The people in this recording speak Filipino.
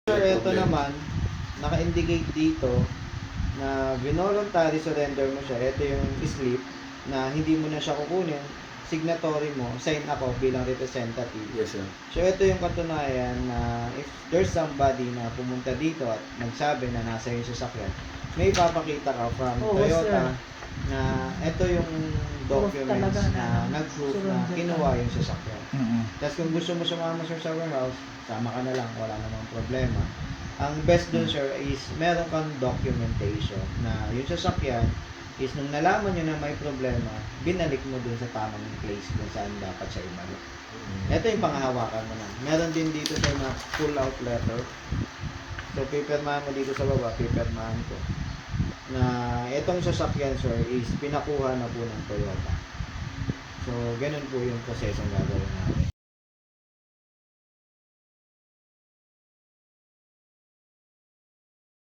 Sir, ito naman, naka-indicate dito na voluntary surrender mo siya. Ito yung slip na hindi mo na siya kukunin. Signatory mo, sign ako bilang representative. Yes, sir. So, ito yung katunayan na if there's somebody na pumunta dito at nagsabi na nasa yung sasakyan, may ipapakita ka from Toyota na ito yung documents na nag-proof na kinuha yung sasakyan. Tapos kung gusto mo sumama sir sa warehouse, sama ka na lang, wala namang problema. Ang best dun sir is meron kang documentation na yung sasakyan is nung nalaman nyo na may problema, binalik mo dun sa tamang place kung saan dapat siya ibalik. Ito yung panghahawakan mo na. Meron din dito sir na pull out letter. So pipirmahan mo dito sa baba, pipirmahan ko na itong sasakyan sir is pinakuha na po ng Toyota. So ganun po yung prosesong gagawin natin.